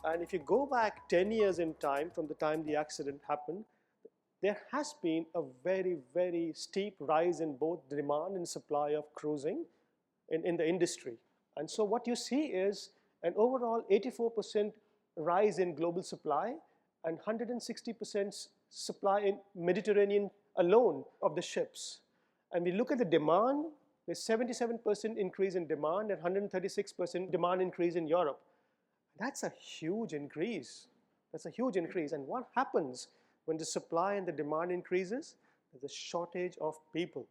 And if you go back 10 years in time from the time the accident happened, there has been a very, very steep rise in both demand and supply of cruising in the industry. And so what you see is an overall 84% rise in global supply and 160% supply in Mediterranean alone of the ships. And we look at the demand, there's 77% increase in demand and 136% demand increase in Europe. That's a huge increase. That's a huge increase. And what happens when the supply and the demand increases? There's a shortage of people,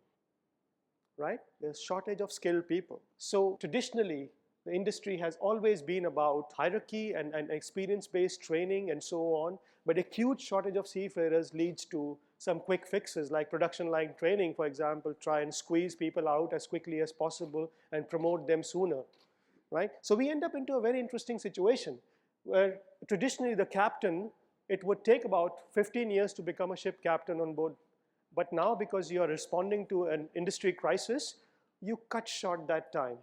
right? There's a shortage of skilled people. So traditionally, the industry has always been about hierarchy and experience-based training and so on, but acute shortage of seafarers leads to some quick fixes like production line training, for example, try and squeeze people out as quickly as possible and promote them sooner, right? So we end up into a very interesting situation where traditionally the captain, it would take about 15 years to become a ship captain on board. But now because you are responding to an industry crisis, you cut short that time.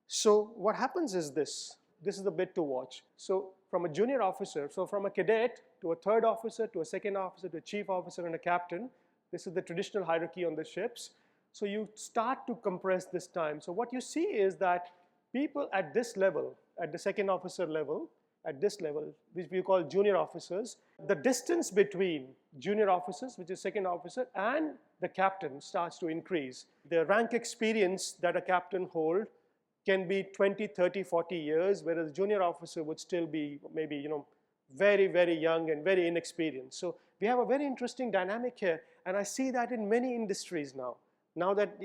So what happens is this is the bit to watch. So from a junior officer, so from a cadet to a third officer, to a second officer, to a chief officer and a captain, this is the traditional hierarchy on the ships. So you start to compress this time. So what you see is that people at this level, at the second officer level, at this level, which we call junior officers, the distance between junior officers, which is second officer, and the captain starts to increase. The rank experience that a captain holds can be 20, 30, 40 years, whereas a junior officer would still be maybe, very, very young and very inexperienced. So we have a very interesting dynamic here, and I see that in many industries now. Now that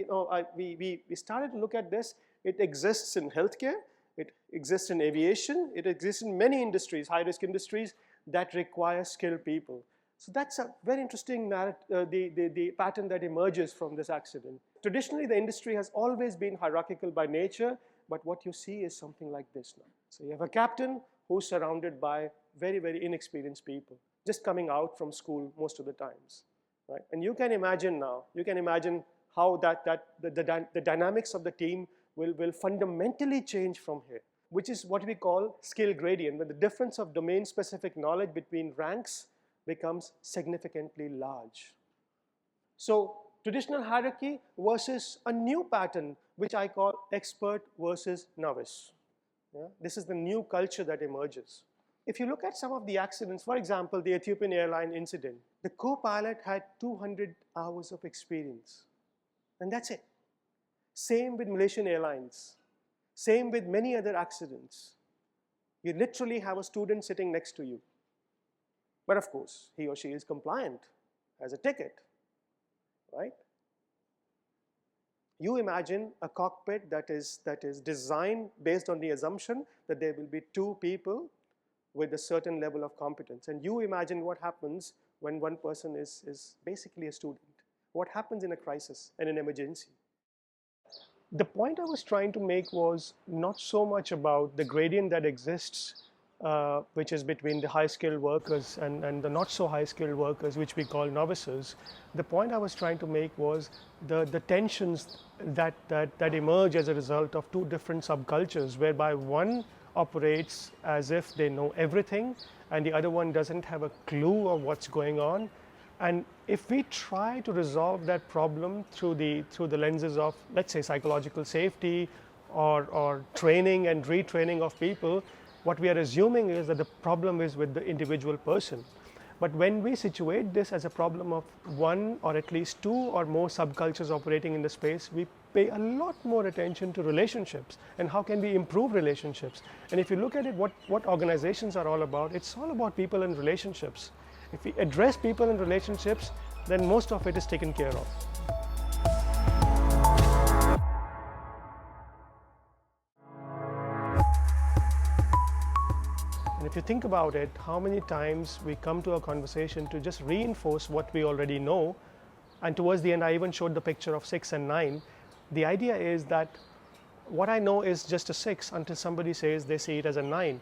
we started to look at this, it exists in healthcare, it exists in aviation, it exists in many industries, high-risk industries that require skilled people. So that's a very interesting the pattern that emerges from this accident. Traditionally, the industry has always been hierarchical by nature, but what you see is something like this now. So you have a captain who's surrounded by very, very inexperienced people, just coming out from school most of the times, right? And you can imagine now, how the dynamics of the team will fundamentally change from here, which is what we call skill gradient, when the difference of domain-specific knowledge between ranks becomes significantly large. So traditional hierarchy versus a new pattern, which I call expert versus novice. Yeah? This is the new culture that emerges. If you look at some of the accidents, for example, the Ethiopian airline incident, the co-pilot had 200 hours of experience, and that's it. Same with Malaysian Airlines. Same with many other accidents. You literally have a student sitting next to you. But of course, he or she is compliant, has a ticket, right? You imagine a cockpit that is designed based on the assumption that there will be two people with a certain level of competence. And you imagine what happens when one person is basically a student. What happens in a crisis and an emergency? The point I was trying to make was not so much about the gradient that exists, which is between the high-skilled workers and the not-so-high-skilled workers, which we call novices. The point I was trying to make was the tensions that emerge as a result of two different subcultures, whereby one operates as if they know everything and the other one doesn't have a clue of what's going on. And if we try to resolve that problem through the lenses of, let's say, psychological safety or training and retraining of people, what we are assuming is that the problem is with the individual person. But when we situate this as a problem of one or at least two or more subcultures operating in the space, we pay a lot more attention to relationships and how can we improve relationships. And if you look at it, what organizations are all about, it's all about people and relationships. If we address people and relationships, then most of it is taken care of. And if you think about it, how many times we come to a conversation to just reinforce what we already know, and towards the end I even showed the picture of 6 and 9. The idea is that what I know is just a 6 until somebody says they see it as a 9.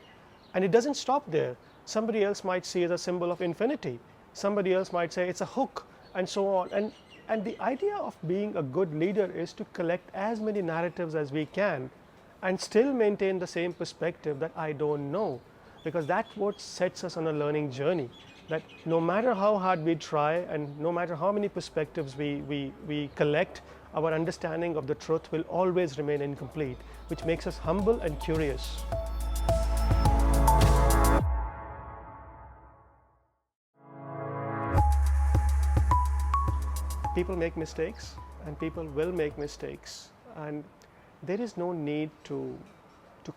And it doesn't stop there. Somebody else might see it as a symbol of infinity. Somebody else might say it's a hook, and so on. And the idea of being a good leader is to collect as many narratives as we can and still maintain the same perspective that I don't know. because that's what sets us on a learning journey. That no matter how hard we try and no matter how many perspectives we collect, our understanding of the truth will always remain incomplete, which makes us humble and curious. People make mistakes and people will make mistakes, and there is no need to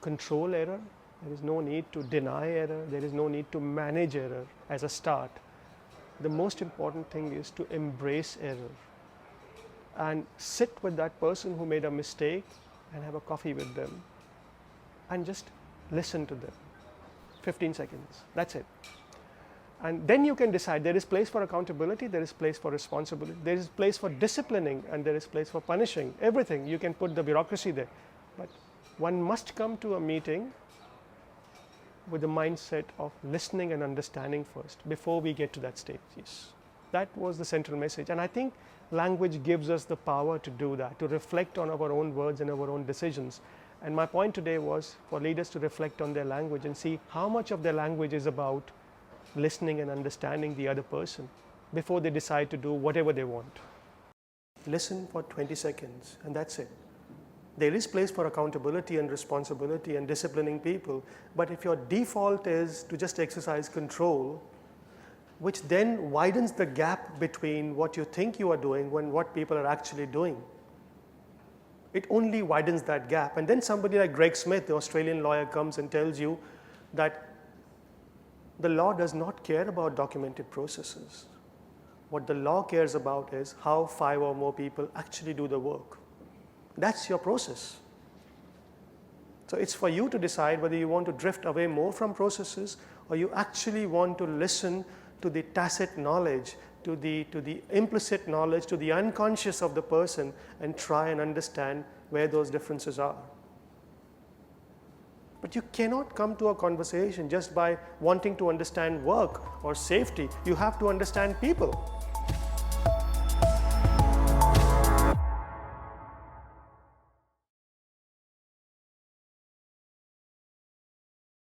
control error, there is no need to deny error, there is no need to manage error as a start. The most important thing is to embrace error and sit with that person who made a mistake and have a coffee with them and just listen to them. 15 seconds, that's it. And then you can decide there is place for accountability, there is place for responsibility, there is place for disciplining, and there is place for punishing. Everything, you can put the bureaucracy there. But one must come to a meeting with the mindset of listening and understanding first before we get to that stage. Yes. That was the central message. And I think language gives us the power to do that, to reflect on our own words and our own decisions. And my point today was for leaders to reflect on their language and see how much of their language is about listening and understanding the other person before they decide to do whatever they want. Listen for 20 seconds and that's it. There is place for accountability and responsibility and disciplining people, but if your default is to just exercise control, which then widens the gap between what you think you are doing and what people are actually doing. It only widens that gap. And then somebody like Greg Smith, the Australian lawyer, comes and tells you that the law does not care about documented processes. What the law cares about is how 5 or more people actually do the work. That's your process. So it's for you to decide whether you want to drift away more from processes or you actually want to listen to the tacit knowledge, to the implicit knowledge, to the unconscious of the person and try and understand where those differences are. But you cannot come to a conversation just by wanting to understand work or safety. You have to understand people.